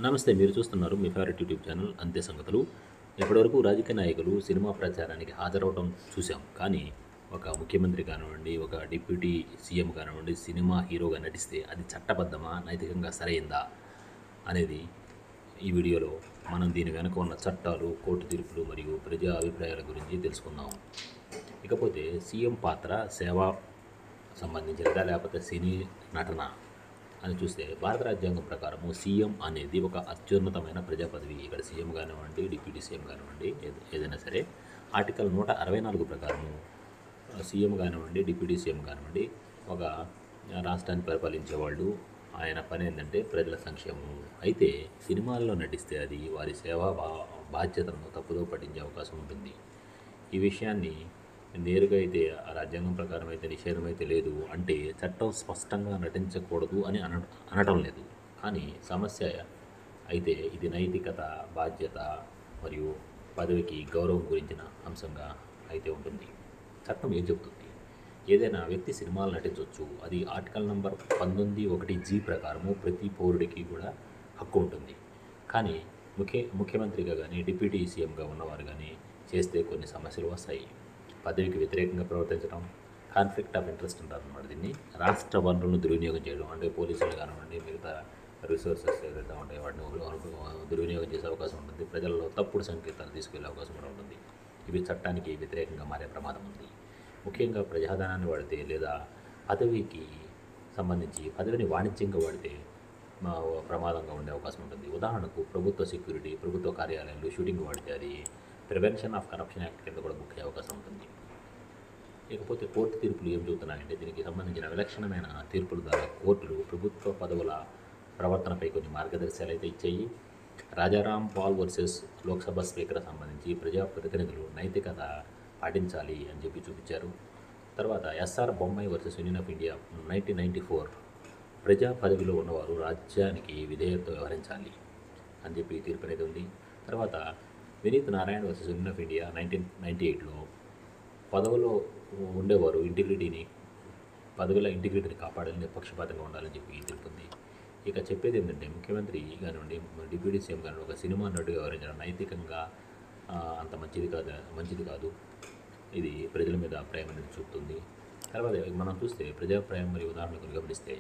నమస్తే. మీరు చూస్తున్నారు మీ ఫేవరెట్ యూట్యూబ్ ఛానల్ అంతే సంగతులు. ఇప్పటివరకు రాజకీయ నాయకులు సినిమా ప్రచారానికి హాజరవ్వడం చూసాం. కానీ ఒక ముఖ్యమంత్రి కానివ్వండి, ఒక డిప్యూటీ సీఎం కానివ్వండి, సినిమా హీరోగా నటిస్తే అది చట్టబద్ధమా, నైతికంగా సరైందా అనేది ఈ వీడియోలో మనం దీని వెనుక ఉన్న చట్టాలు, కోర్టు తీర్పులు మరియు ప్రజా అభిప్రాయాల గురించి తెలుసుకుందాం. ఇకపోతే సీఎం పాత్ర సేవా సంబంధించినదా లేకపోతే సినీ నటన అని చూస్తే భారత రాజ్యాంగం ప్రకారము సీఎం అనేది ఒక అత్యున్నతమైన ప్రజా పదవి. ఇక్కడ సీఎం కానివ్వండి, డిప్యూటీ సీఎం కానివ్వండి, ఏదైనా సరే ఆర్టికల్ 164 ప్రకారము సీఎం కానివ్వండి, డిప్యూటీ సీఎం కానివ్వండి ఒక రాష్ట్రాన్ని పరిపాలించేవాళ్ళు. ఆయన పని ఏంటంటే ప్రజల సంక్షేమం. అయితే సినిమాల్లో నటిస్తే అది వారి సేవా బాధ్యతలను తప్పుదో పట్టించే అవకాశం ఉంటుంది. ఈ విషయాన్ని నేరుగా అయితే ఆ రాజ్యాంగం ప్రకారం అయితే నిషేధం అయితే లేదు, అంటే చట్టం స్పష్టంగా నటించకూడదు అని అనటం లేదు. కానీ సమస్య అయితే ఇది నైతికత, బాధ్యత మరియు పదవికి గౌరవం గురించిన అంశంగా అయితే ఉంటుంది. చట్టం ఏం చెబుతుంది? ఏదైనా వ్యక్తి సినిమాలు నటించవచ్చు. అది ఆర్టికల్ నంబర్ 19(1)(g) ప్రకారము ప్రతి పౌరుడికి కూడా హక్కు ఉంటుంది. కానీ ముఖ్యమంత్రిగా కానీ, డిప్యూటీ సీఎంగా ఉన్నవారు కానీ చేస్తే కొన్ని సమస్యలు వస్తాయి. పదవికి వ్యతిరేకంగా ప్రవర్తించడం, కాన్ఫ్లిక్ట్ ఆఫ్ ఇంట్రెస్ట్ అంటారు అన్నమాట. దీన్ని రాష్ట్ర వనరులను దుర్వినియోగం చేయడం, అంటే పోలీసులు కానివ్వండి, మిగతా రిసోర్సెస్ ఏదైతే ఉంటాయో వాటిని దుర్వినియోగం చేసే అవకాశం ఉంటుంది. ప్రజల్లో తప్పుడు సంకేతాలు తీసుకెళ్లే అవకాశం కూడా ఉంటుంది. ఇవి చట్టానికి వ్యతిరేకంగా మారే ప్రమాదం ఉంది. ముఖ్యంగా ప్రజాధనాన్ని వాడితే లేదా పదవికి సంబంధించి పదవిని వాణిజ్యంగా వాడితే ప్రమాదంగా ఉండే అవకాశం ఉంటుంది. ఉదాహరణకు ప్రభుత్వ సెక్యూరిటీ, ప్రభుత్వ కార్యాలయాలు షూటింగ్ వాడితే అది ప్రివెన్షన్ ఆఫ్ కరప్షన్ యాక్ట్ కింద కూడా బుక్ అయ్యే అవకాశం ఉంటుంది. ఇకపోతే కోర్టు తీర్పులు ఏం చెబుతున్నాయంటే దీనికి సంబంధించిన విలక్షణమైన తీర్పుల ద్వారా కోర్టులు ప్రభుత్వ పదవుల ప్రవర్తనపై కొన్ని మార్గదర్శకాలు అయితే ఇచ్చాయి. రాజారాం పాల్ వర్సెస్ లోక్సభ స్పీకర్ సంబంధించి ప్రజాప్రతినిధులు నైతికత పాటించాలి అని చెప్పి చూపించారు. తర్వాత SR Bommai versus Union of India 1994 ప్రజా పదవిలో ఉన్నవారు రాజ్యానికి విధేయతతో వ్యవహరించాలి అని చెప్పి తీర్పు అనేది ఉంది. తర్వాత Vineet Narayan versus Union of India 1998లో పదవిలో ఉండేవారు పదవిలో ఇంటిగ్రిటీని కాపాడాలని, నిష్పక్షపాతంగా ఉండాలని చెప్పి తెలుపుతుంది. ఇక చెప్పేది ఏంటంటే ముఖ్యమంత్రి కానివ్వండి, డిప్యూటీ సీఎం కానివ్వండి ఒక సినిమా నటుగా వ్యవహరించడం నైతికంగా అంత మంచిది కాదు. ఇది ప్రజల మీద అభిప్రాయం అనేది చూపుతుంది. తర్వాత మనం చూస్తే ప్రజాభిప్రాయం మరియు ఉదాహరణకు గమనిస్తే